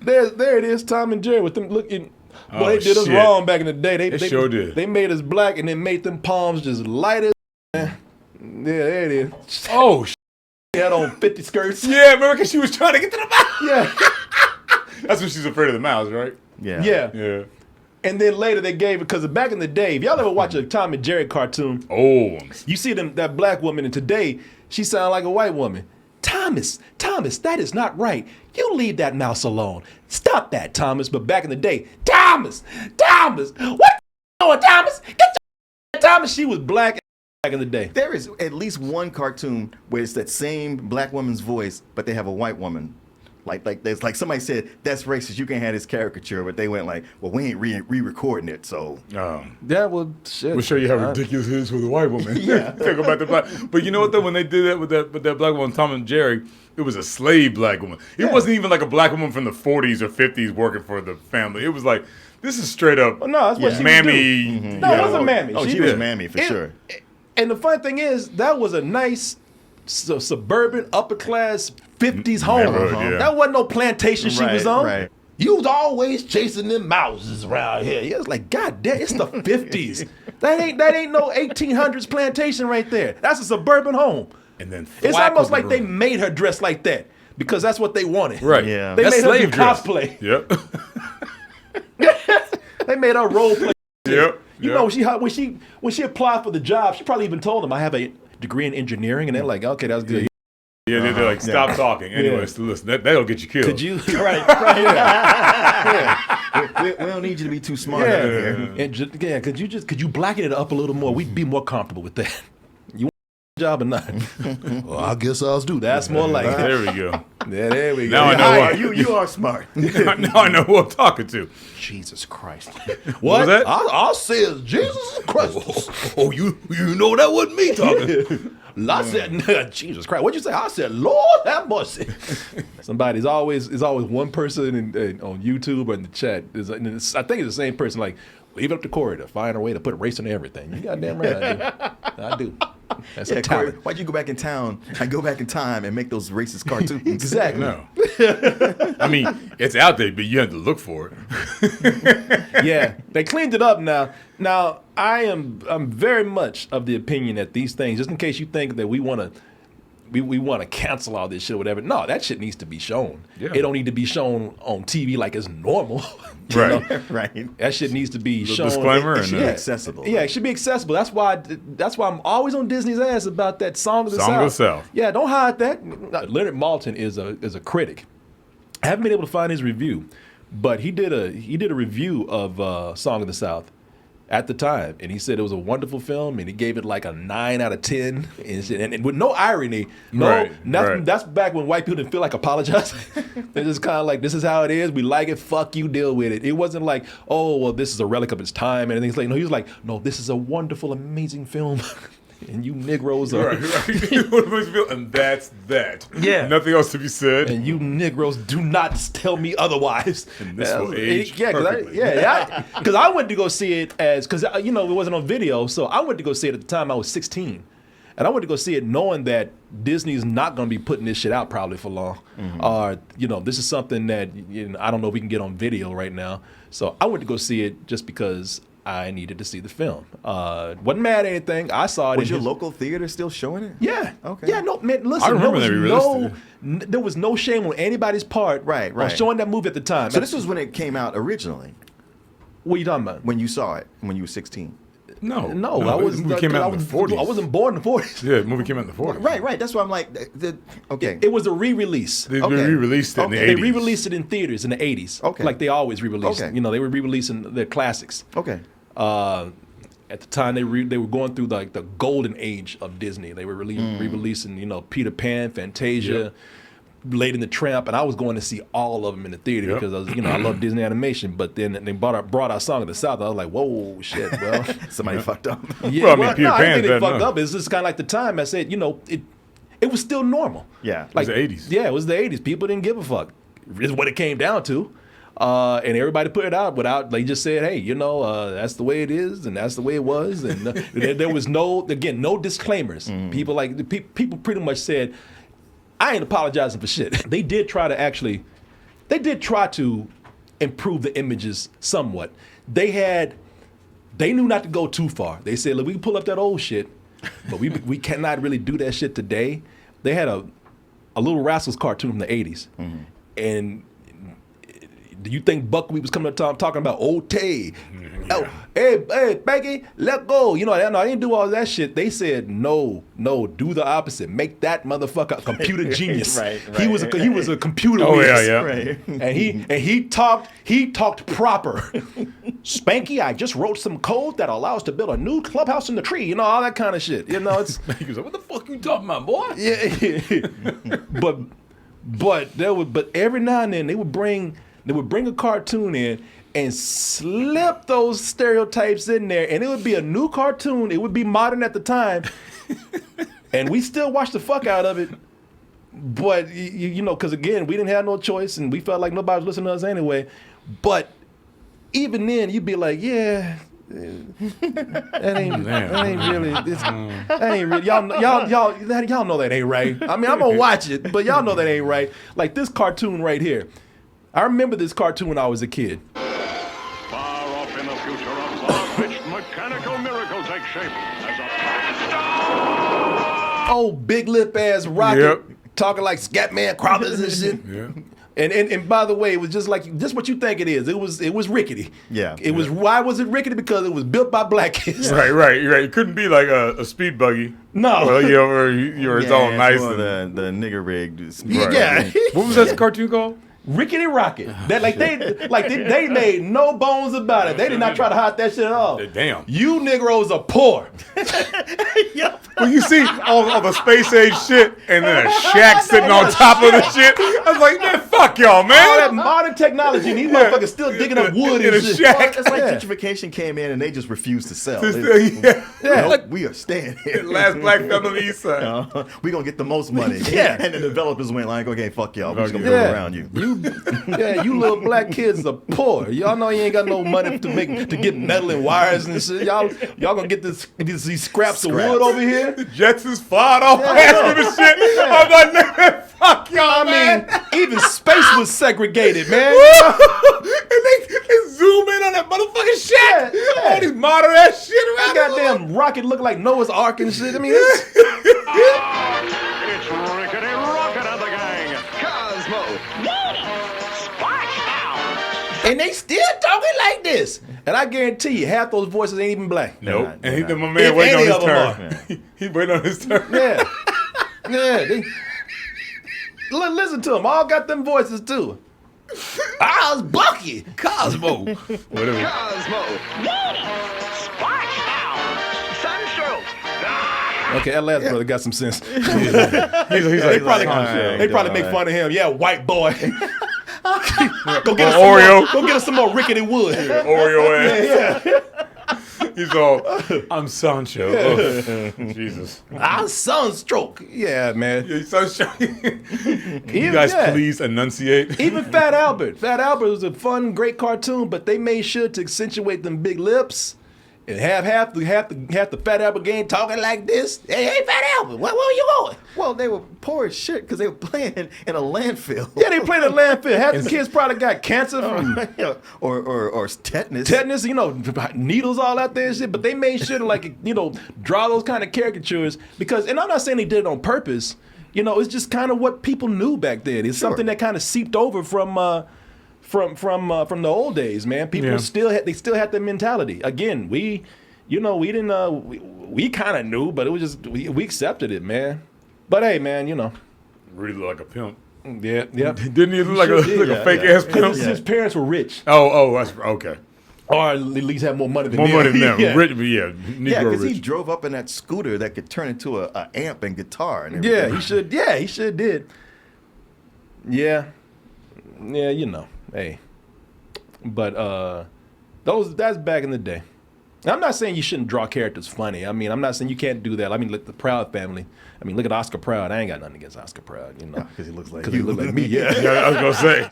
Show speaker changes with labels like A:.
A: There it is, Tom and Jerry with them looking. Boy, they did us
B: shit.
A: wrong back in the day. They
B: sure did.
A: They made us black and then made them palms just light as. Yeah, there it is.
B: Oh,
A: She had on 50 skirts.
B: yeah, remember because she was trying to get to the mouse.
A: Yeah.
B: That's when she's afraid of the mouse, right?
C: Yeah.
A: Yeah.
B: Yeah.
A: And then later they gave it because back in the day, if y'all ever watch a Tom and Jerry cartoon,
B: Oh,
A: you see that black woman, and today she sound like a white woman. Thomas, that is not right. You leave that mouse alone. Stop that, Thomas. But back in the day, Thomas, what you doing, Thomas? Get your Thomas. She was black back in the day.
C: There is at least one cartoon where it's that same black woman's voice, but they have a white woman. Like there's like somebody said that's racist. You can't have this caricature, but they went like, well, we ain't re-recording it, so.
A: Yeah, well, shit.
B: We'll show you how ridiculous it is for the white woman.
C: Yeah.
B: Think about the black. But you know what though? When they did that with that black woman, Tom and Jerry, it was a slave black woman. It wasn't even like a black woman from the 40s or 50s working for the family. It was like, this is straight up.
A: Well, no, that's what she
B: mammy.
A: was doing. No, it wasn't mammy.
C: Oh, she was mammy for sure.
A: And the fun thing is, that was a nice suburban upper class 50s home.
B: Neighborhood, yeah.
A: That wasn't no plantation she was on.
C: Right.
A: You was always chasing them mouses around here. Yeah, it's like, God damn, it's the 50s. That ain't no 1800s plantation right there. That's a suburban home.
B: And then
A: It's
B: Flack
A: almost
B: was
A: like
B: the
A: they
B: room.
A: made her dress like that because that's what they wanted.
B: Right.
C: Yeah.
A: They
B: That's
A: made her do
B: slave dress.
A: cosplay.
B: Yep.
A: They made her role play.
B: Yep.
A: You know, when she applied for the job, she probably even told them, I have a degree in engineering, and they're like, okay, that's good.
B: Yeah, they're like, stop talking. Anyways, listen, that'll get you killed.
A: Could you?
C: Right. We don't need you to be too smart
A: Yeah.
C: out here.
A: And could you blacken it up a little more? We'd be more comfortable with that. You want a job or not? Well, I guess I'll do. That's more like it.
B: There we go.
A: Yeah, there we go.
B: Now I know
A: Yeah,
B: what-
C: You are smart.
B: Now I know who I'm talking to.
A: Jesus Christ.
B: What was that?
A: I said Jesus Christ.
B: Oh, you know that wasn't me talking.
A: I said, Jesus Christ. What'd you say? I said, Lord have mercy. There's always one person on YouTube or in the chat. I think it's the same person. Like, leave it up to Corey to find a way to put race into everything. You goddamn right I do. That's a
C: Yeah,
A: talent.
C: Corey, why'd you go back in town and go back in time and make those racist cartoons?
A: Exactly.
B: No. I mean, it's out there, but you have to look for it.
A: Yeah, they cleaned it up now. Now I'm very much of the opinion that these things, just in case you think that we want to cancel all this shit or whatever. No, that shit needs to be shown.
B: Yeah.
A: It don't need to be shown on TV like it's normal. You
B: Right.
A: know?
C: Right.
A: That shit needs to be shown.
B: disclaimer
C: It
B: and
C: should
B: then-
C: be accessible.
A: Yeah, it should be accessible. That's why I'm always on Disney's ass about that Song of the South.
B: Song of the South.
A: Yeah, don't hide that. Leonard Maltin is a critic. I haven't been able to find his review, but he did a review of Song of the South at the time, and he said it was a wonderful film, and he gave it like a 9 out of 10, and with no irony.
B: Right.
A: That's back when white people didn't feel like apologizing. They're just kind of like, this is how it is. We like it. Fuck you. Deal with it. It wasn't like, oh, well, this is a relic of its time, and anything. Like, no, he was like, no, this is a wonderful, amazing film. And you Negroes are,
B: And that's that.
A: Yeah.
B: Nothing else to be said.
A: and you Negroes do not tell me otherwise.
B: And this will age
A: Yeah,
B: perfectly.
A: because I went to go see it because it wasn't on video, so I went to go see it at the time I was 16, and I went to go see it knowing that Disney's not going to be putting this shit out probably for long, or this is something that I don't know if we can get on video right now. So I went to go see it just because I needed to see the film. Wasn't mad at anything. I saw it.
C: Was
A: in
C: your
A: his-
C: local theater still showing it?
A: Yeah.
C: Okay.
A: Yeah, no, man, listen,
B: I remember they released
A: there was no shame on anybody's part
C: Right,
A: on
C: right.
A: showing that movie at the time.
C: So this was when it came out originally,
A: What are you talking about?
C: when you saw it, when you were 16.
A: No,
B: The movie came out in the 40s.
A: I wasn't born in the 40s.
B: Yeah, the movie came out in the 40s.
C: Right. That's why I'm like, okay.
A: It was a re-release.
B: They
C: Okay.
B: re-released it in the
C: Okay.
B: 80s.
A: They re-released it in theaters in the 80s.
C: Okay.
A: Like they always re-release.
C: Okay.
A: They were re-releasing their classics.
C: Okay.
A: At the time, they were going through like the golden age of Disney. They were re-releasing, Peter Pan, Fantasia, Lady and the Tramp, and I was going to see all of them in the theater
B: Yep.
A: because I love Disney animation. But then they brought out Song of the South. I was like, whoa, shit, well.
C: Somebody fucked up.
A: Yeah,
B: Well, I mean, Peter
A: no, I
B: Pan's
A: think they
B: better
A: fucked
B: now.
A: up. It's just kind of like the time I said, it was still normal.
C: Yeah.
A: Like
B: the 80s.
A: Yeah, it was the 80s. People didn't give a fuck. Is what it came down to. And everybody put it out without, they just said, hey, that's the way it is, and that's the way it was. And there was no disclaimers. People pretty much said, I ain't apologizing for shit. They did try to actually they did try to improve the images somewhat. They knew not to go too far. They said, look, we can pull up that old shit, but we cannot really do that shit today. They had a Little Rascals cartoon from the 80s. And do you think Buckwheat was coming up talking about old Tay? Oh, hey, Becky, let go. You know, I didn't do all that shit. They said, no, do the opposite. Make that motherfucker a computer genius.
C: Right.
A: He was a computer
B: Oh,
A: whiz.
B: yeah.
C: Right.
A: And he talked proper. Spanky, I just wrote some code that allows us to build a new clubhouse in the tree. You know, all that kind of shit. You know, it's
B: He was like, what the fuck you talking about, boy?
A: yeah. but every now and then they would bring a cartoon in and slip those stereotypes in there, and it would be a new cartoon. It would be modern at the time, and we still watch the fuck out of it. But you know, because again, we didn't have no choice, and we felt like nobody was listening to us anyway. But even then, you'd be like, yeah. That ain't really. That ain't really. Y'all know that ain't right. I mean, I'm gonna watch it, but y'all know that ain't right. Like this cartoon right here. I remember this cartoon when I was a kid.
D: Far off in the future, a far-fetched mechanical miracle takes shape as a
A: Oh, big lip ass Rocket
B: Yep.
A: talking like Scatman Crothers and shit.
B: Yeah.
A: And by the way, it was just what you think it is. It was rickety.
C: Yeah.
A: It was. Why was it rickety? Because it was built by black kids.
B: Right. It couldn't be like a speed buggy.
A: No.
B: Well, it's all nice.
C: More
B: And,
C: the nigger rigged.
B: right.
A: Yeah.
B: What was that cartoon called?
A: Rickety Rocket. That they made no bones about it. They did not try to hide that shit at all.
B: Damn.
A: You Negroes are poor.
B: Well, you see all the space age shit, and then a shack sitting on top of the shit. I was like, man, fuck y'all,
A: All that
B: man.
A: modern technology, and these motherfuckers still digging up wood
B: In
A: and
B: a
A: shit.
B: shack.
C: It's like
A: Yeah.
C: gentrification came in and they just refused to sell.
B: Yeah.
C: Nope, we are staying here.
B: Last black family on the east side.
C: We're going to get the most money.
A: Yeah.
C: And the developers went like, okay, fuck y'all. We're just going to
A: Yeah.
C: build around you.
A: You little black kids are poor. Y'all know you ain't got no money to get metal and wires and shit. Y'all gonna get these scraps of wood over here.
B: The Jetsons flying off
A: Yeah.
B: past me and shit. I'm like, man, fuck y'all,
A: I
B: man.
A: mean, even space was segregated, man.
B: And they zoom in on that motherfucking shack.
A: Yeah.
B: All these modern ass shit around.
A: Goddamn rocket look like Noah's Ark and shit. I mean, it's,
D: It's Rickety Rocket and the gang. Cosmo.
A: and they still talking like this. And I guarantee you, half those voices ain't even black.
B: Nope.
C: Nah,
B: And
C: nah.
B: my man
A: If
B: waiting on
A: any
B: his
A: of them
B: turn. He waiting on his turn.
A: Yeah, yeah. Listen to them. All got them voices too. I was Bucky, Cosmo.
B: Whatever.
D: Cosmo. Splashdown. Sunstroke.
A: Okay, that last brother got some sense.
B: He's
A: They
B: like,
A: probably make fun of him. Yeah, white boy. Go get us
B: Oreo.
A: Go get us some more rickety wood.
B: Oreo ass.
A: Yeah.
B: He's all, I'm Sancho. Oh, Jesus.
A: I'm sunstroke. Yeah, man.
B: Yeah, Sancho. You
A: Even-
B: guys
A: yeah.
B: please enunciate.
A: Even Fat Albert. Fat Albert was a fun, great cartoon, but they made sure to accentuate them big lips and have half the Fat Albert gang talking like this. Hey, Fat Albert, where you going?
C: Well, they were poor as shit because they were playing in a landfill.
A: Yeah, they played in a landfill. Half the kids probably got cancer from
C: or tetanus.
A: tetanus, needles all out there and shit. But they made sure to draw those kind of caricatures because, and I'm not saying they did it on purpose. It's just kind of what people knew back then. It's something that kind of seeped over from the old days, man. People
B: Yeah.
A: still had that mentality. Again, we didn't we kind of knew, but it was just we accepted it, man. But hey, man,
B: Really look like a pimp.
A: yeah.
B: Didn't he look like a
A: did,
B: fake ass pimp?
A: His parents were rich,
B: Oh, that's okay.
A: or at least had more money than
B: More
A: them.
B: money than them.
A: Yeah.
B: Rich, yeah,
C: Yeah,
B: Negro
C: because he
B: rich.
C: drove up in that scooter that could turn into a amp and guitar and
A: Yeah,
C: everything.
A: he should. Yeah, he should did. Yeah, Hey, but that's back in the day. Now, I'm not saying you shouldn't draw characters funny. I mean, I'm not saying you can't do that. I mean, look, the Proud family. I mean, look at Oscar Proud. I ain't got nothing against Oscar Proud,
C: Because he looks like
A: because he look like me. Yeah.
B: Yeah, I was gonna say.